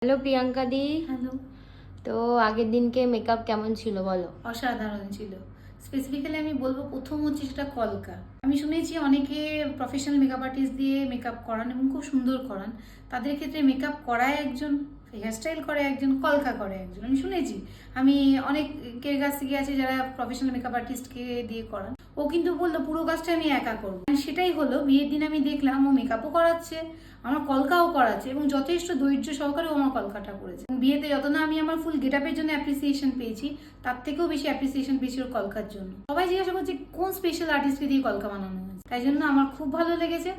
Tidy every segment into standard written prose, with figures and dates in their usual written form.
Hello Priyanka di. Hello. তো আগের দিনকে মেকআপ কেমন ছিল বলো? অসাধারণ ছিল। স্পেসিফিক্যালি আমি বলবো প্রথম হচ্ছে সেটা কলকা। আমি শুনেছি অনেকে প্রফেশনাল মেকআপ আর্টিস্ট দিয়ে মেকআপ করান এবং খুব সুন্দর করান। তাদের ক্ষেত্রে মেকআপ করায় একজন, হেয়ারস্টাইল করে একজন, কলকা করে একজন। আমি শুনেছি, আমি অনেকের কাছ থেকে আছে যারা প্রফেশনাল মেকআপ আর্টিস্টকে দিয়ে করান। ও কিন্তু বললো পুরো কাজটা আমি একা করবো। সেটাই হলো, বিয়ের দিন আমি দেখলাম ও মেকআপও করাচ্ছে, আমার কলকাও করাচ্ছে এবং যথেষ্ট ধৈর্য সহকারে ও আমার কলকাটা করেছে। বিয়েতে যত না আমি আমার ফুল গেটআপের জন্য অ্যাপ্রিসিয়েশন পেয়েছি, তার থেকেও বেশি অ্যাপ্রিসিয়েশন পেয়েছি ওর কলকার জন্য। সবাই জিজ্ঞাসা করছে কোন স্পেশাল আর্টিস্টকে দিয়ে কলকা বানানো হয়েছে, তাই জন্য আমার খুব ভালো লেগেছে।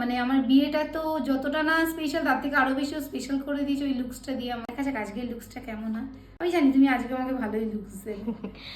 মানে আমার বিয়েটা তো যতটা না স্পেশাল তার থেকে আরো বেশি স্পেশাল করে দিয়েছে ওই লুকসটা দিয়ে। আমার কাছে আজকের লুকসটা কেমন হয় আমি জানি, তুমি আজকে আমাকে ভালোই লুকস দেবে,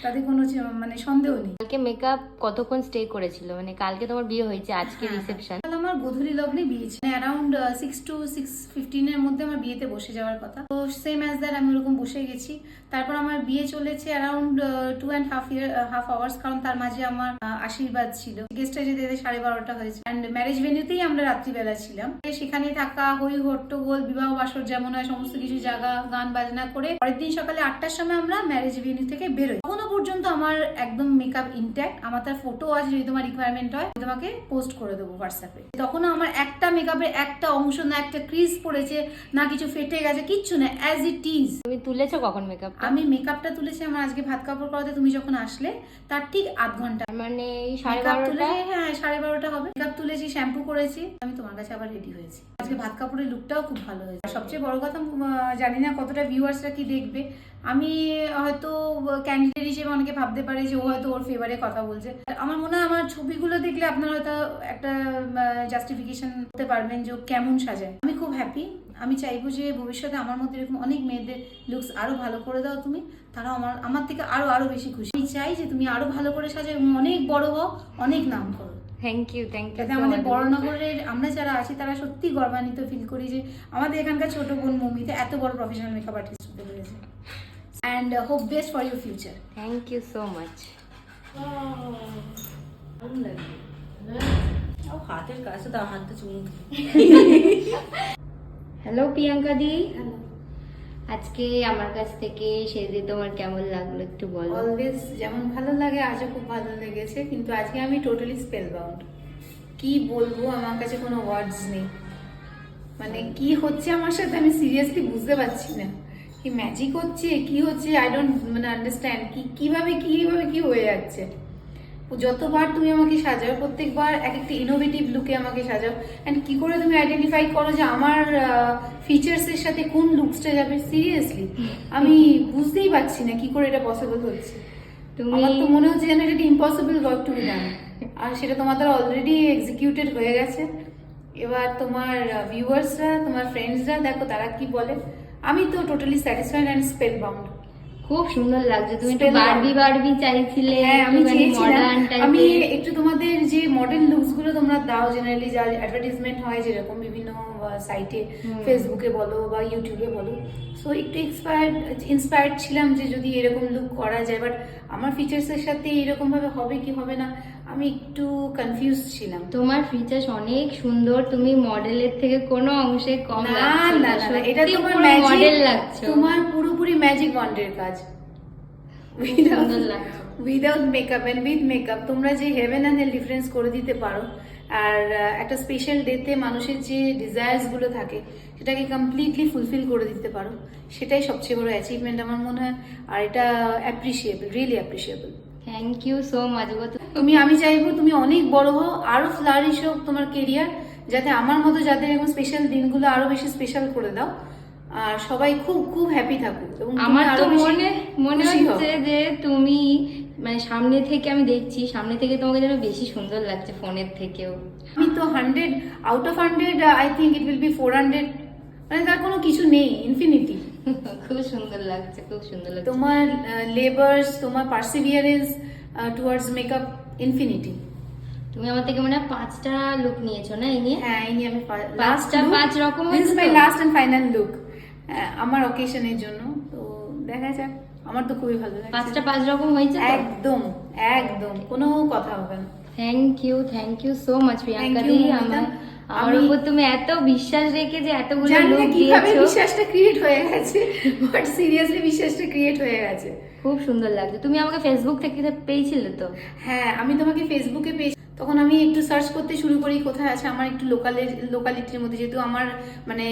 তাতে কোনো মানে সন্দেহ নেই। কালকে মেকআপ কতক্ষণ স্টে করেছিল? মানে কালকে তোমার বিয়ে হয়েছে, আজকে রিসেপশন। আমার গোধূলি লগ্নে বিয়ে ছিল, অ্যারাউন্ড 6 to 6:15 এর মধ্যে আমার বিয়েতে বসে যাওয়ার কথা। তো সেম অ্যাজ দ্যাট আমি ওরকম বসে গেছি। তারপর আমার বিয়ে চলেছে অ্যারাউন্ড 2.5 hours, কারণ তার মাঝে আমার আশীর্বাদ ছিল। গেস্টটা যেতে 12:30 হয়েছে। অ্যান্ড ম্যারেজ ভেন্যুতেই আমরা রাত্রিবেলা ছিলাম। সেখানে থাকা হই হট্টগোল, বিবাহ বাসর যেমন হয় সমস্ত কিছু জায়গা গান বাজনা করে পরের দিন সকালে 8টার সময় আমরা ম্যারেজ ভেন্যু থেকে বেরোই। এখনো পর্যন্ত আমার একদম মেকআপ ইনট্যাক্ট। আমার তার ফটো আছে, যদি তোমার রিকোয়ারমেন্ট হয় তোমাকে পোস্ট করে দেবো হোয়াটসঅ্যাপে। তখনও আমার একটা মেকআপের একটা অংশ না, একটা ক্রিজ পড়েছে না, কিছু ফেটে গেছে, কিচ্ছু না, অ্যাজ ইট ইজ। তুমি তুলেছো কখন মেকআপ? আমি মেকআপটা তুলেছি আমার আজকে ভাত কাপড় করাতে তুমি যখন আসলে তার ঠিক আধ ঘন্টা, মানে মেকআপ 12:30। তুলেছি, হ্যাঁ 12:30 হবে। মেকআপ তুলেছি, শ্যাম্পু করেছি, আমি তোমার কাছে আবার রেডি হয়েছি। আজকে ভাত কাপড়ের লুকটাও খুব ভালো হয়েছে। সবচেয়ে বড় কথা, জানি না কতটা ভিউয়ার্সরা কি দেখবে, আমি হয়তো ক্যান্ডিডেট হিসেবে অনেকে ভাবতে পারে যে ও হয়তো ওর ফেভারে কথা বলছে। আমার মনে হয় আমার ছবিগুলো দেখলে আপনারা হয়তো একটা জাস্টিফিকেশন করতে পারবেন যে ও কেমন সাজায়। আমি খুব হ্যাপি। আমি চাইবো যে ভবিষ্যতে আমার মধ্যে এরকম অনেক মেয়েদের লুকস আরো ভালো করে দাও তুমি, তারা আমার থেকে আরো বেশি খুশি। আমি চাই যে তুমি আরো ভালো করে সাজাও এবং অনেক বড় হও, অনেক নাম করো। থ্যাংক ইউ যাতে আমাদের বড়নগরের আমরা যারা আছি তারা সত্যি গর্বান্বিত ফিল করি যে আমাদের এখানকার ছোট বোন মৌমিতা এত বড় প্রফেশনাল মেকআপ আর্টিস্ট হতে পেরেছে। And hope best for your future. Thank you so much. হাতের কাছে দাও, হাতটা চুমু। হ্যালো প্রিয়াঙ্কা দি। হ্যালো। আজকে আমার কাছ থেকে সেজে তোমার কেমন লাগলো একটু বলো। অলওয়েজ যেমন ভালো লাগে, আজও খুব ভালো লেগেছে, কিন্তু আজকে আমি টোটালি স্পেল বাউন্ড। কি বলবো, আমার কাছে কোনো ওয়ার্ডস নেই। মানে কি হচ্ছে আমার সাথে আমি সিরিয়াসলি বুঝতে পারছি না। কি ম্যাজিক হচ্ছে, কি হচ্ছে, আই ডোন্ট মানে আন্ডারস্ট্যান্ড কিভাবে কি হয়ে যাচ্ছে। যতবার তুমি আমাকে সাজাও, প্রত্যেকবার এক একটা ইনোভেটিভ লুকে আমাকে সাজাও। অ্যান্ড কি করে তুমি আইডেন্টিফাই করো যে আমার ফিচার্সের সাথে কোন লুকসটা যাবে? সিরিয়াসলি আমি বুঝতেই পারছি না কি করে এটা পসিবল হচ্ছে। আমার তো মনে হচ্ছে যেন এটা impossible work to be done, আর সেটা তোমার দ্বারা অলরেডি এক্সিকিউটেড হয়ে গেছে। এবার তোমার ভিউয়ার্সরা, তোমার ফ্রেন্ডসরা দেখো তারা কি বলে। আমি তো totally satisfied and spell bound. খুব সুন্দর লাগছে, তুমি একটু বারবি চাইছিলে। হ্যাঁ আমি চেয়েছিলাম, আমি টাইপের। একটু তোমাদের যে মডেল লুকস গুলো তোমরা দাও জেনারেলি, যা অ্যাডভার্টাইজমেন্ট হয় যেরকম বিভিন্ন সাইটে, ফেসবুকে বলো বা ইউটিউবে বলো, সো একটু ইন্সপায়ার্ড ছিলাম যে যদি এরকম লুক করা যায়। বাট আমার ফিচার্সের সাথে এরকম ভাবে হবে কি হবে না আমি একটু কনফিউজ ছিলাম। তোমার ফিচার্স অনেক সুন্দর, তুমি মডেলের থেকে কোনো অংশে কম না লাগছে না না, না, এটা সত্যি তোমার পুরো ম্যাজিক, মডেল লাগছে। তোমার পুরোপুরি ম্যাজিক ওয়ান্ডের কাজ। সুন্দর লাগছে। Without makeup and with makeup তোমরা যে হেভেন অ্যান্ড হেল ডিফারেন্স করে দিতে পারো, আর একটা স্পেশাল ডেতে মানুষের যে ডিজায়ার্স গুলো থাকে সেটাকে কমপ্লিটলি ফুলফিল করে দিতে পারো, সেটাই সবচেয়ে বড় অ্যাচিভমেন্ট আমার মনে হয়। আর এটা appreciable, really appreciable. Thank you so much গো। আমি চাইবো তুমি অনেক বড় হও, আরো ফ্লারিশ হোক তোমার কেরিয়ার, যাতে আমার মতো যাদের এরকম স্পেশাল দিনগুলো আরো বেশি স্পেশাল করে দাও, আর সবাই খুব খুব হ্যাপি থাকুক। এবং আমার তো মনে হচ্ছে যে তুমি মানে সামনে থেকে আমি দেখছি, সামনে থেকে তোমাকে যেন বেশি সুন্দর লাগছে ফোনের থেকেও। আমি তো 100 out of 100 I think it will be 400, মানে তার কোনো কিছু নেই, ইনফিনিটি। খুব সুন্দর লাগছে, খুব সুন্দর লাগছে। তোমার লেবার্স, তোমার পার্সিভিয়ারেন্স টুয়ার্ডস মেকআপ, ইনফিনিটি। তুমি আমার থেকে মানে 5টা লুক নিয়েছো না এই নিয়ে? হ্যাঁ এই নিয়ে আমি 5 রকম this is my last and final look আমার অকেশনের জন্য। তো দেখা যাক, আমার তো খুবই ভালো লাগছে। 5 রকম হয়েছে তো? একদম একদম কোনো কথা হবে না। Thank you so much Priyanka di. আমার উপর তুমি এত বিশ্বাস রেখে যে এতগুলো জানি না লুক কিভাবে দিয়েছো, বিশ্বাসটা ক্রিয়েট হয়ে গেছে, বাট সিরিয়াসলি বিশ্বাসটা ক্রিয়েট হয়ে গেছে। খুব সুন্দর লাগছে। তুমি আমাকে ফেসবুক থেকে পেয়েছিলে তো? হ্যাঁ, আমি তোমাকে ফেসবুকে পেয়েছি, তখন আমি একটু সার্চ করতে শুরু করি কোথায় আছে আমার একটু লোকালিটির মধ্যে, যেহেতু আমার মানে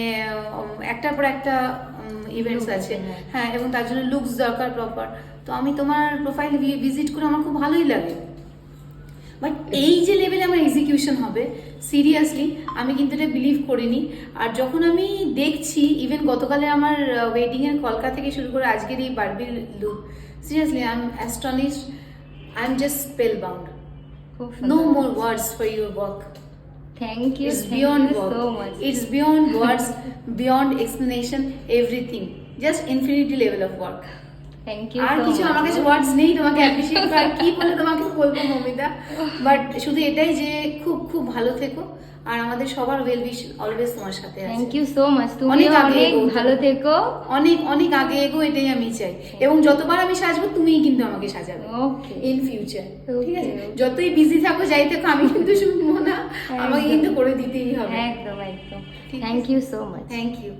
একটার পর একটা ইভেন্টস আছে, হ্যাঁ, এবং তার জন্য লুকস দরকার প্রপার। তো আমি তোমার প্রোফাইল ভিজিট করে আমার খুব ভালোই লাগে, বাট এই যে লেভেলে আমার এক্সিকিউশন হবে সিরিয়াসলি আমি কিন্তু এটা বিলিভ করিনি। আর যখন আমি দেখছি ইভেন গতকালে আমার ওয়েডিংয়ের কলকা থেকে শুরু করে আজকের এই বারবির লুক, seriously I am astonished, I am just spellbound. খুব No সুন্দর। more words for your work. Thank you, It's beyond work. So much. It's beyond words, beyond explanation, everything. Just infinity level of work. Thank you. আর কিছু আমার কাছে ওয়ার্ডস নেই তোমাকে appreciate করার, কি বলে তোমাকে বলবো মমিতা, বাট শুধু এটাই যে খুব খুব ভালো থেকো, আর আমাদের সবার ওয়েল উইশ অলওয়েজ তোমার সাথে আছে। Thank you so much. তুমি অনেক আগে অনেক এগো। ভালো থেকো। অনেক অনেক আগে এগো, এটাই আমি চাই। এবং যতবার আমি সাজবো তুমিই কিন্তু আমাকে সাজাবে ওকে। ইন ফিউচার, ঠিক আছে? Okay. যতই বিজি থাকো যাই থাকো আমি কিন্তু শুনবো না, আমাকে কিন্তু করে দিতেই হবে। একদম একদম। ঠিক thank you so much. Thank you.